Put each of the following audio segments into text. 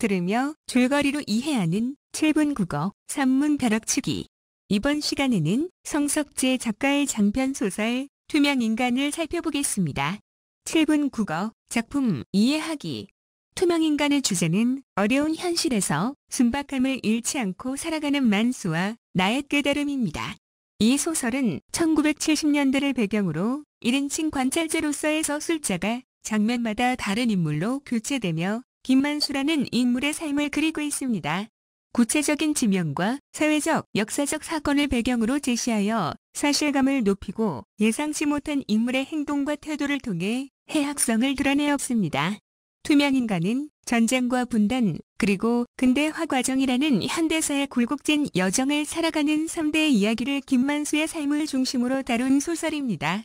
들으며 줄거리로 이해하는 7분 국어 산문 벼락치기. 이번 시간에는 성석재 작가의 장편 소설 투명인간을 살펴보겠습니다. 7분 국어 작품 이해하기. 투명인간의 주제는 어려운 현실에서 순박함을 잃지 않고 살아가는 만수와 나의 깨달음입니다. 이 소설은 1970년대를 배경으로 1인칭 관찰자로서의 서술자가 장면마다 다른 인물로 교체되며 김만수라는 인물의 삶을 그리고 있습니다. 구체적인 지명과 사회적, 역사적 사건을 배경으로 제시하여 사실감을 높이고 예상치 못한 인물의 행동과 태도를 통해 해학성을 드러내었습니다. 투명인간은 전쟁과 분단, 그리고 근대화 과정이라는 현대사의 굴곡진 여정을 살아가는 3대의 이야기를 김만수의 삶을 중심으로 다룬 소설입니다.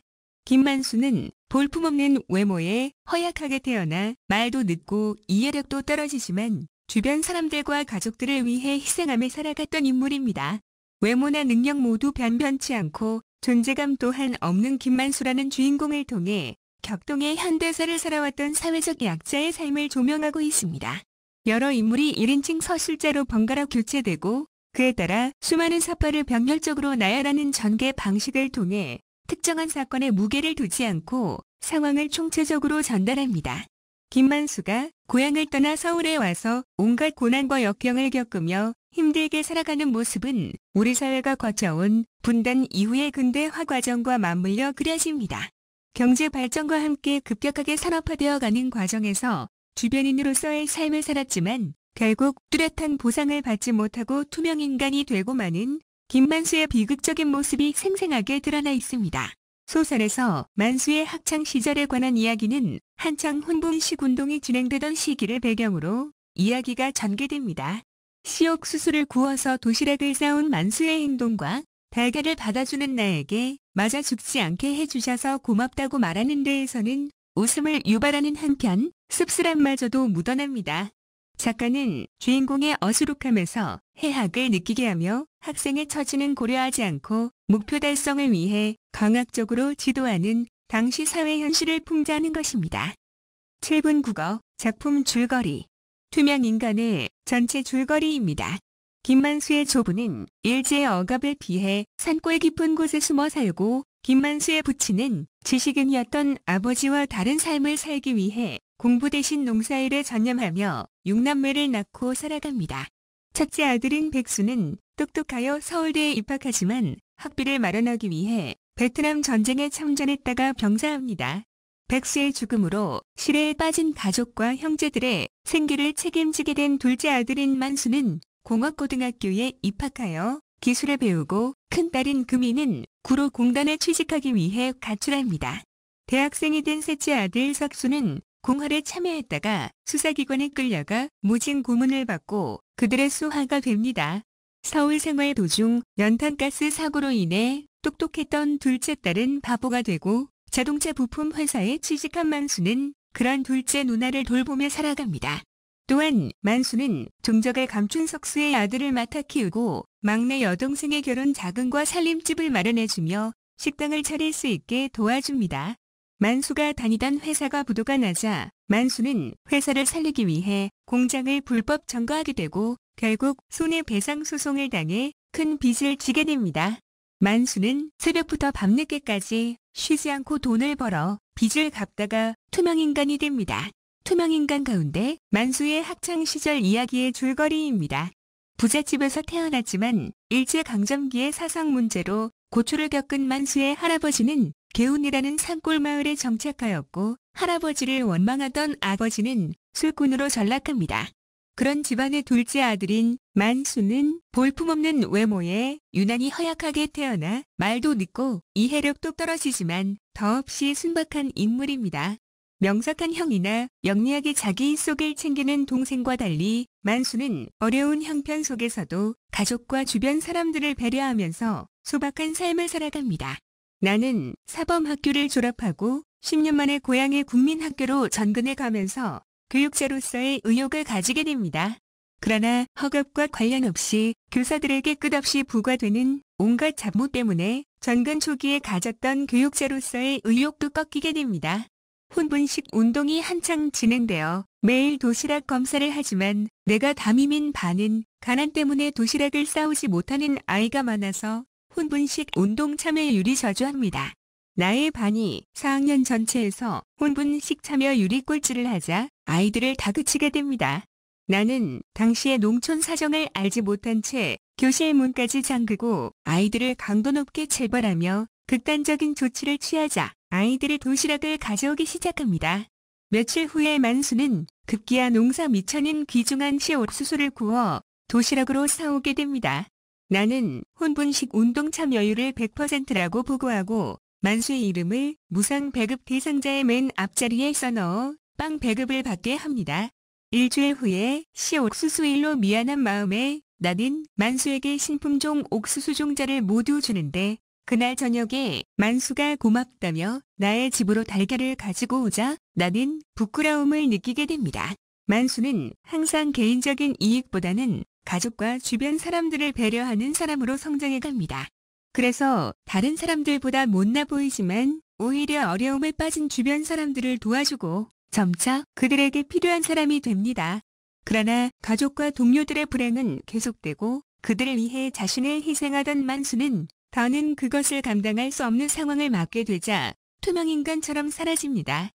김만수는 볼품없는 외모에 허약하게 태어나 말도 늦고 이해력도 떨어지지만 주변 사람들과 가족들을 위해 희생하며 살아갔던 인물입니다. 외모나 능력 모두 변변치 않고 존재감 또한 없는 김만수라는 주인공을 통해 격동의 현대사를 살아왔던 사회적 약자의 삶을 조명하고 있습니다. 여러 인물이 1인칭 서술자로 번갈아 교체되고 그에 따라 수많은 사파를 병렬적으로 나열하는 전개 방식을 통해 특정한 사건에 무게를 두지 않고 상황을 총체적으로 전달합니다. 김만수가 고향을 떠나 서울에 와서 온갖 고난과 역경을 겪으며 힘들게 살아가는 모습은 우리 사회가 거쳐온 분단 이후의 근대화 과정과 맞물려 그려집니다. 경제 발전과 함께 급격하게 산업화되어가는 과정에서 주변인으로서의 삶을 살았지만 결국 뚜렷한 보상을 받지 못하고 투명인간이 되고 마는 김만수의 비극적인 모습이 생생하게 드러나 있습니다. 소설에서 만수의 학창 시절에 관한 이야기는 한창 혼분식 운동이 진행되던 시기를 배경으로 이야기가 전개됩니다. 시옥 수수를 구워서 도시락을 싸온 만수의 행동과 달걀을 받아주는 나에게 맞아 죽지 않게 해주셔서 고맙다고 말하는 데에서는 웃음을 유발하는 한편 씁쓸함마저도 묻어납니다. 작가는 주인공의 어수룩함에서 해학을 느끼게 하며 학생의 처지는 고려하지 않고 목표 달성을 위해 강압적으로 지도하는 당시 사회 현실을 풍자하는 것입니다. 7분 국어 작품 줄거리. 투명인간의 전체 줄거리입니다. 김만수의 조부는 일제의 억압을 피해 산골 깊은 곳에 숨어 살고 김만수의 부친은 지식인이었던 아버지와 다른 삶을 살기 위해 공부 대신 농사일에 전념하며 6남매를 낳고 살아갑니다. 첫째 아들인 백수는 똑똑하여 서울대에 입학하지만 학비를 마련하기 위해 베트남 전쟁에 참전했다가 병사합니다. 백수의 죽음으로 실해에 빠진 가족과 형제들의 생계를 책임지게 된 둘째 아들인 만수는 공업고등학교에 입학하여 기술을 배우고 큰딸인 금이는 구로공단에 취직하기 위해 가출합니다. 대학생이 된 셋째 아들 석수는 공활에 참여했다가 수사기관에 끌려가 모진 고문을 받고 그들의 수하가 됩니다. 서울 생활 도중 연탄가스 사고로 인해 똑똑했던 둘째 딸은 바보가 되고 자동차 부품 회사에 취직한 만수는 그런 둘째 누나를 돌보며 살아갑니다. 또한 만수는 종적을 감춘 석수의 아들을 맡아 키우고 막내 여동생의 결혼 자금과 살림집을 마련해주며 식당을 차릴 수 있게 도와줍니다. 만수가 다니던 회사가 부도가 나자 만수는 회사를 살리기 위해 공장을 불법 점거하게 되고 결국 손해배상 소송을 당해 큰 빚을 지게 됩니다. 만수는 새벽부터 밤늦게까지 쉬지 않고 돈을 벌어 빚을 갚다가 투명인간이 됩니다. 투명인간 가운데 만수의 학창시절 이야기의 줄거리입니다. 부잣집에서 태어났지만 일제강점기의 사상 문제로 고초를 겪은 만수의 할아버지는 개운이라는 산골 마을에 정착하였고 할아버지를 원망하던 아버지는 술꾼으로 전락합니다. 그런 집안의 둘째 아들인 만수는 볼품없는 외모에 유난히 허약하게 태어나 말도 늦고 이해력도 떨어지지만 더없이 순박한 인물입니다. 명석한 형이나 영리하게 자기 속을 챙기는 동생과 달리 만수는 어려운 형편 속에서도 가족과 주변 사람들을 배려하면서 소박한 삶을 살아갑니다. 나는 사범학교를 졸업하고 10년 만에 고향의 국민학교로 전근해 가면서 교육자로서의 의욕을 가지게 됩니다. 그러나 허ገብ과 관련 없이 교사들에게 끝없이 부과되는 온갖 잡무 때문에 전근 초기에 가졌던 교육자로서의 의욕도 꺾이게 됩니다. 혼분식 운동이 한창 진행되어 매일 도시락 검사를 하지만 내가 담임인 반은 가난 때문에 도시락을 싸오지 못하는 아이가 많아서 혼분식 운동 참여율이 저조합니다. 나의 반이 4학년 전체에서 혼분식 참여율이 꼴찌를 하자 아이들을 다그치게 됩니다. 나는 당시의 농촌 사정을 알지 못한 채 교실 문까지 잠그고 아이들을 강도 높게 체벌하며 극단적인 조치를 취하자 아이들이 도시락을 가져오기 시작합니다. 며칠 후에 만수는 급기야 농사 미천인 귀중한 씨옥수수를 구워 도시락으로 사오게 됩니다. 나는 혼분식 운동 참여율을 100%라고 보고하고 만수의 이름을 무상 배급 대상자의 맨 앞자리에 써넣어 빵 배급을 받게 합니다. 일주일 후에 씨옥수수 일로 미안한 마음에 나는 만수에게 신품종 옥수수 종자를 모두 주는데 그날 저녁에 만수가 고맙다며 나의 집으로 달걀을 가지고 오자 나는 부끄러움을 느끼게 됩니다. 만수는 항상 개인적인 이익보다는 가족과 주변 사람들을 배려하는 사람으로 성장해 갑니다. 그래서 다른 사람들보다 못나 보이지만 오히려 어려움에 빠진 주변 사람들을 도와주고 점차 그들에게 필요한 사람이 됩니다. 그러나 가족과 동료들의 불행은 계속되고 그들을 위해 자신을 희생하던 만수는 더는 그것을 감당할 수 없는 상황을 맞게 되자 투명인간처럼 사라집니다.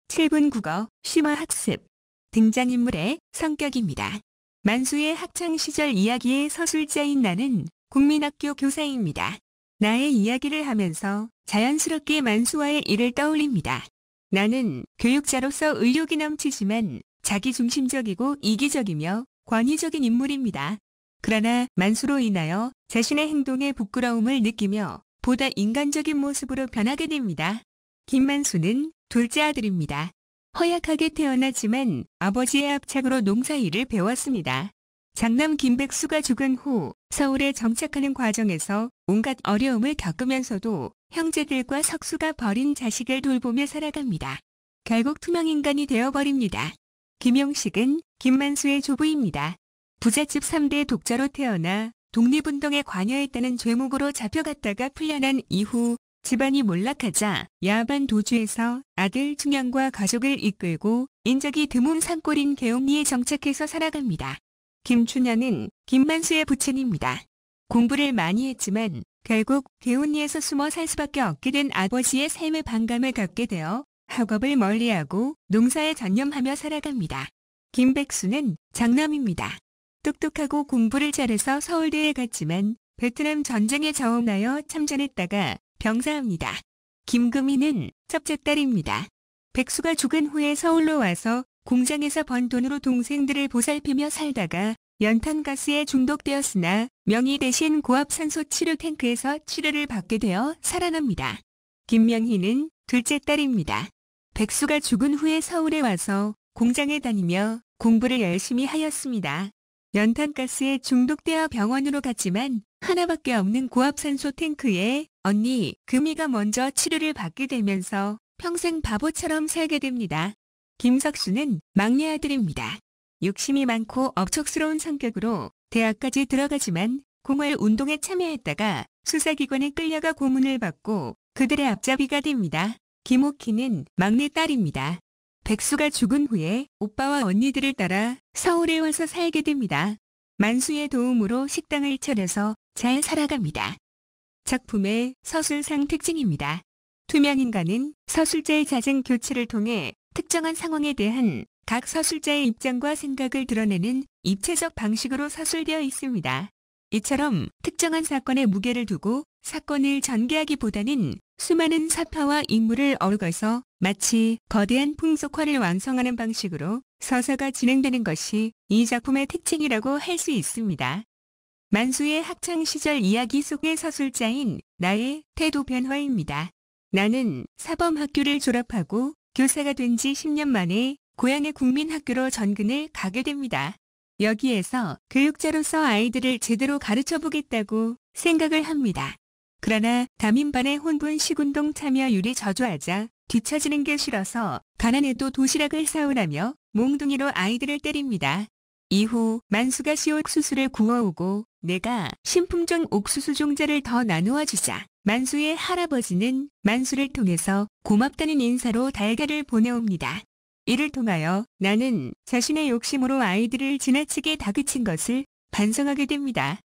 7분 국어 심화 학습 등장인물의 성격입니다. 만수의 학창시절 이야기의 서술자인 나는 국민학교 교사입니다. 나의 이야기를 하면서 자연스럽게 만수와의 일을 떠올립니다. 나는 교육자로서 의욕이 넘치지만 자기중심적이고 이기적이며 권위적인 인물입니다. 그러나 만수로 인하여 자신의 행동에 부끄러움을 느끼며 보다 인간적인 모습으로 변하게 됩니다. 김만수는 둘째 아들입니다. 허약하게 태어났지만 아버지의 압착으로 농사일을 배웠습니다. 장남 김백수가 죽은 후 서울에 정착하는 과정에서 온갖 어려움을 겪으면서도 형제들과 석수가 버린 자식을 돌보며 살아갑니다. 결국 투명인간이 되어버립니다. 김용식은 김만수의 조부입니다. 부잣집 3대 독자로 태어나 독립운동에 관여했다는 죄목으로 잡혀갔다가 풀려난 이후 집안이 몰락하자 야반 도주에서 아들 충영과 가족을 이끌고 인적이 드문 산골인 계엄리에 정착해서 살아갑니다. 김춘현은 김만수의 부친입니다. 공부를 많이 했지만 결국 계엄리에서 숨어 살 수밖에 없게 된 아버지의 삶의 반감을 갖게 되어 학업을 멀리하고 농사에 전념하며 살아갑니다. 김백수는 장남입니다. 똑똑하고 공부를 잘해서 서울대에 갔지만 베트남 전쟁에 저항하여 참전했다가 병사합니다. 김금희는 첫째 딸입니다. 백수가 죽은 후에 서울로 와서 공장에서 번 돈으로 동생들을 보살피며 살다가 연탄가스에 중독되었으나 명의 대신 고압산소 치료 탱크에서 치료를 받게 되어 살아납니다. 김명희는 둘째 딸입니다. 백수가 죽은 후에 서울에 와서 공장에 다니며 공부를 열심히 하였습니다. 연탄가스에 중독되어 병원으로 갔지만 하나밖에 없는 고압산소 탱크에 언니 금희가 먼저 치료를 받게 되면서 평생 바보처럼 살게 됩니다. 김석수는 막내 아들입니다. 욕심이 많고 억척스러운 성격으로 대학까지 들어가지만 공활 운동에 참여했다가 수사기관에 끌려가 고문을 받고 그들의 앞잡이가 됩니다. 김옥희는 막내 딸입니다. 백수가 죽은 후에 오빠와 언니들을 따라 서울에 와서 살게 됩니다. 만수의 도움으로 식당을 차려서 잘 살아갑니다. 작품의 서술상 특징입니다. 투명인간은 서술자의 잦은 교체를 통해 특정한 상황에 대한 각 서술자의 입장과 생각을 드러내는 입체적 방식으로 서술되어 있습니다. 이처럼 특정한 사건에 무게를 두고 사건을 전개하기보다는 수많은 사파와 인물을 얽어서 마치 거대한 풍속화를 완성하는 방식으로 서사가 진행되는 것이 이 작품의 특징이라고 할 수 있습니다. 만수의 학창시절 이야기 속의 서술자인 나의 태도 변화입니다. 나는 사범학교를 졸업하고 교사가 된 지 10년 만에 고향의 국민학교로 전근을 가게 됩니다. 여기에서 교육자로서 아이들을 제대로 가르쳐보겠다고 생각을 합니다. 그러나 담임반의 혼분식운동 참여율이 저조하자 뒤처지는 게 싫어서 가난해도 도시락을 사오라며 몽둥이로 아이들을 때립니다. 이후 만수가 씨옥수수를 구워오고 내가 신품종 옥수수 종자를 더 나누어 주자 만수의 할아버지는 만수를 통해서 고맙다는 인사로 달걀을 보내옵니다. 이를 통하여 나는 자신의 욕심으로 아이들을 지나치게 다그친 것을 반성하게 됩니다.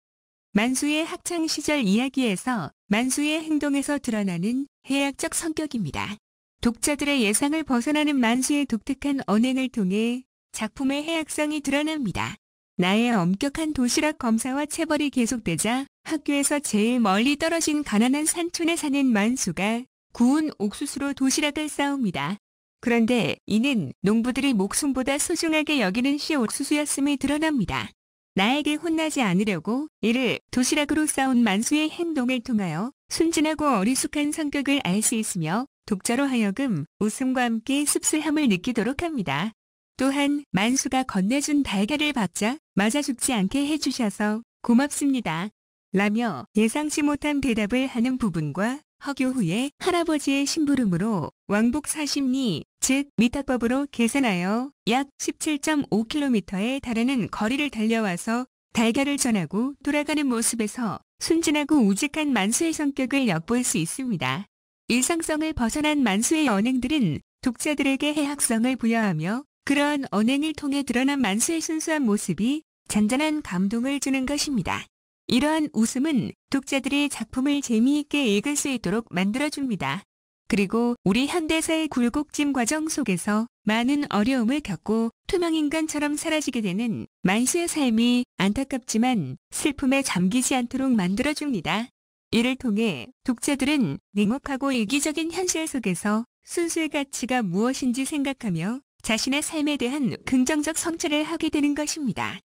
만수의 학창시절 이야기에서 만수의 행동에서 드러나는 해학적 성격입니다. 독자들의 예상을 벗어나는 만수의 독특한 언행을 통해 작품의 해학성이 드러납니다. 나의 엄격한 도시락 검사와 체벌이 계속되자 학교에서 제일 멀리 떨어진 가난한 산촌에 사는 만수가 구운 옥수수로 도시락을 싸웁니다. 그런데 이는 농부들이 목숨보다 소중하게 여기는 씨 옥수수였음이 드러납니다. 나에게 혼나지 않으려고 이를 도시락으로 싸운 만수의 행동을 통하여 순진하고 어리숙한 성격을 알 수 있으며 독자로 하여금 웃음과 함께 씁쓸함을 느끼도록 합니다. 또한 만수가 건네준 달걀을 받자 맞아 죽지 않게 해주셔서 고맙습니다. 라며 예상치 못한 대답을 하는 부분과 허교 후에 할아버지의 심부름으로 왕복 40리, 즉 미터법으로 계산하여 약 17.5km에 달하는 거리를 달려와서 달걀을 전하고 돌아가는 모습에서 순진하고 우직한 만수의 성격을 엿볼 수 있습니다. 일상성을 벗어난 만수의 언행들은 독자들에게 해학성을 부여하며 그러한 언행을 통해 드러난 만수의 순수한 모습이 잔잔한 감동을 주는 것입니다. 이러한 웃음은 독자들이 작품을 재미있게 읽을 수 있도록 만들어줍니다. 그리고 우리 현대사의 굴곡짐 과정 속에서 많은 어려움을 겪고 투명인간처럼 사라지게 되는 만수의 삶이 안타깝지만 슬픔에 잠기지 않도록 만들어줍니다. 이를 통해 독자들은 냉혹하고 이기적인 현실 속에서 순수의 가치가 무엇인지 생각하며 자신의 삶에 대한 긍정적 성찰을 하게 되는 것입니다.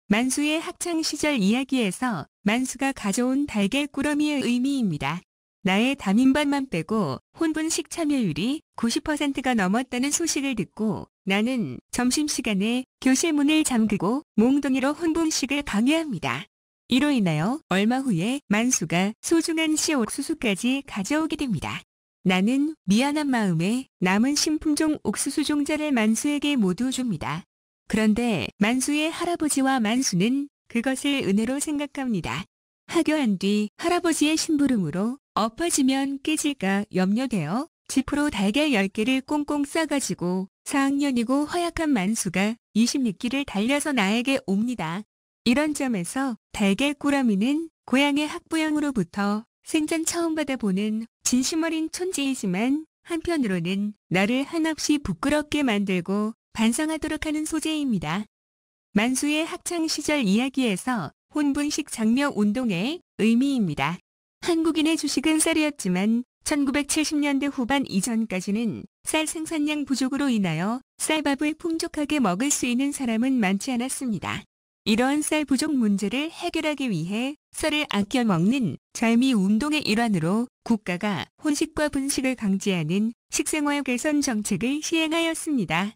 만수의 학창시절 이야기에서 만수가 가져온 달걀 꾸러미의 의미입니다. 나의 담임반만 빼고 혼분식 참여율이 90%가 넘었다는 소식을 듣고 나는 점심시간에 교실 문을 잠그고 몽둥이로 혼분식을 강요합니다. 이로 인하여 얼마 후에 만수가 소중한 씨 옥수수까지 가져오게 됩니다. 나는 미안한 마음에 남은 신품종 옥수수 종자를 만수에게 모두 줍니다. 그런데 만수의 할아버지와 만수는 그것을 은혜로 생각합니다. 하교한 뒤 할아버지의 심부름으로 엎어지면 깨질까 염려되어 지프로 달걀 10개를 꽁꽁 싸가지고 4학년이고 허약한 만수가 20리길을 달려서 나에게 옵니다. 이런 점에서 달걀 꾸러미는 고향의 학부형으로부터 생전 처음 받아보는 진심 어린 존재이지만 한편으로는 나를 한없이 부끄럽게 만들고 반성하도록 하는 소재입니다. 만수의 학창시절 이야기에서 혼분식 장려 운동의 의미입니다. 한국인의 주식은 쌀이었지만 1970년대 후반 이전까지는 쌀 생산량 부족으로 인하여 쌀밥을 풍족하게 먹을 수 있는 사람은 많지 않았습니다. 이러한 쌀 부족 문제를 해결하기 위해 쌀을 아껴 먹는 절미 운동의 일환으로 국가가 혼식과 분식을 강제하는 식생활 개선 정책을 시행하였습니다.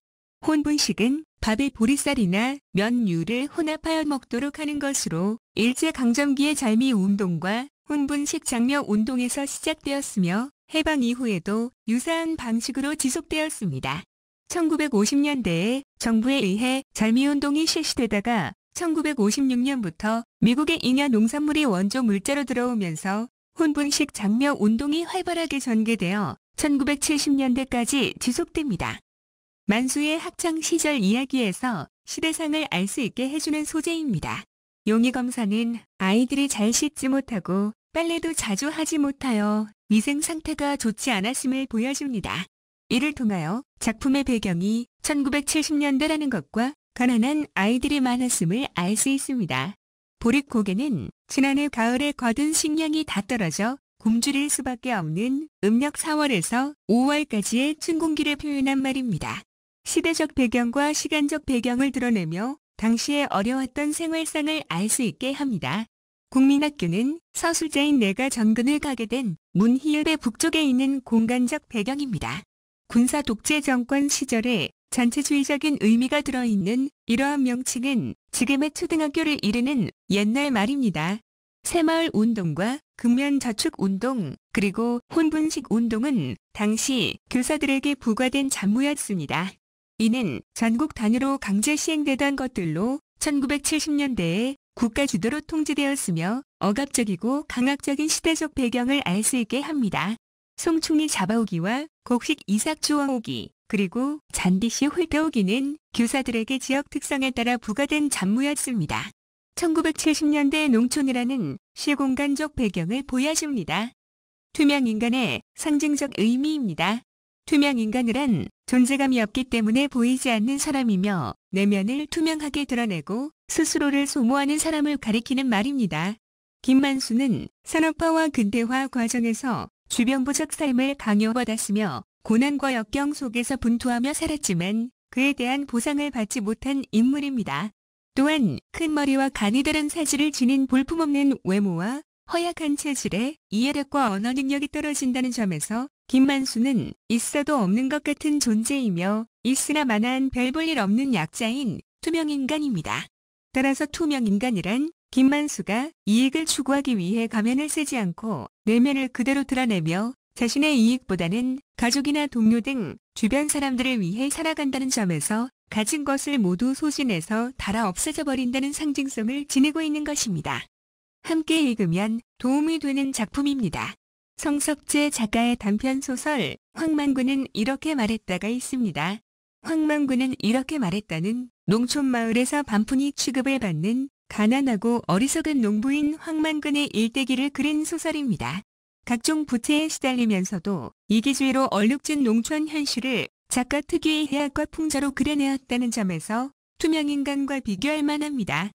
혼분식은 밥에 보리쌀이나 면류를 혼합하여 먹도록 하는 것으로 일제강점기의 절미 운동과 혼분식 장려 운동에서 시작되었으며 해방 이후에도 유사한 방식으로 지속되었습니다. 1950년대에 정부에 의해 절미운동이 실시되다가 1956년부터 미국의 잉여 농산물이 원조 물자로 들어오면서 혼분식 장려 운동이 활발하게 전개되어 1970년대까지 지속됩니다. 만수의 학창시절 이야기에서 시대상을 알 수 있게 해주는 소재입니다. 용의검사는 아이들이 잘 씻지 못하고 빨래도 자주 하지 못하여 위생 상태가 좋지 않았음을 보여줍니다. 이를 통하여 작품의 배경이 1970년대라는 것과 가난한 아이들이 많았음을 알 수 있습니다. 보릿고개는 지난해 가을에 거둔 식량이 다 떨어져 굶주릴 수밖에 없는 음력 4월에서 5월까지의 춘공기를 표현한 말입니다. 시대적 배경과 시간적 배경을 드러내며 당시에 어려웠던 생활상을 알 수 있게 합니다. 국민학교는 서술자인 내가 전근을 가게 된 문희읍의 북쪽에 있는 공간적 배경입니다. 군사 독재 정권 시절에 전체주의적인 의미가 들어있는 이러한 명칭은 지금의 초등학교를 이르는 옛날 말입니다. 새마을 운동과 근면저축운동 그리고 혼분식 운동은 당시 교사들에게 부과된 잡무였습니다. 이는 전국 단위로 강제 시행되던 것들로 1970년대에 국가 주도로 통제되었으며 억압적이고 강압적인 시대적 배경을 알 수 있게 합니다. 송충이 잡아오기와 곡식 이삭 주워오기, 그리고 잔디씨 훑어오기는 교사들에게 지역 특성에 따라 부과된 잡무였습니다. 1970년대 농촌이라는 시공간적 배경을 보여줍니다. 투명인간의 상징적 의미입니다. 투명인간이란 존재감이 없기 때문에 보이지 않는 사람이며 내면을 투명하게 드러내고 스스로를 소모하는 사람을 가리키는 말입니다. 김만수는 산업화와 근대화 과정에서 주변부적 삶을 강요받았으며 고난과 역경 속에서 분투하며 살았지만 그에 대한 보상을 받지 못한 인물입니다. 또한 큰 머리와 간이 다른 사지를 지닌 볼품없는 외모와 허약한 체질에 이해력과 언어 능력이 떨어진다는 점에서 김만수는 있어도 없는 것 같은 존재이며 있으나 마나한 별 볼 일 없는 약자인 투명인간입니다. 따라서 투명인간이란 김만수가 이익을 추구하기 위해 가면을 쓰지 않고 내면을 그대로 드러내며 자신의 이익보다는 가족이나 동료 등 주변 사람들을 위해 살아간다는 점에서 가진 것을 모두 소진해서 닳아 없어져 버린다는 상징성을 지니고 있는 것입니다. 함께 읽으면 도움이 되는 작품입니다. 성석재 작가의 단편소설 황만군은 이렇게 말했다가 있습니다. 황만군은 이렇게 말했다는 농촌 마을에서 반푼이 취급을 받는 가난하고 어리석은 농부인 황만군의 일대기를 그린 소설입니다. 각종 부채에 시달리면서도 이기주의로 얼룩진 농촌 현실을 작가 특유의 해악과 풍자로 그려내었다는 점에서 투명인간과 비교할 만합니다.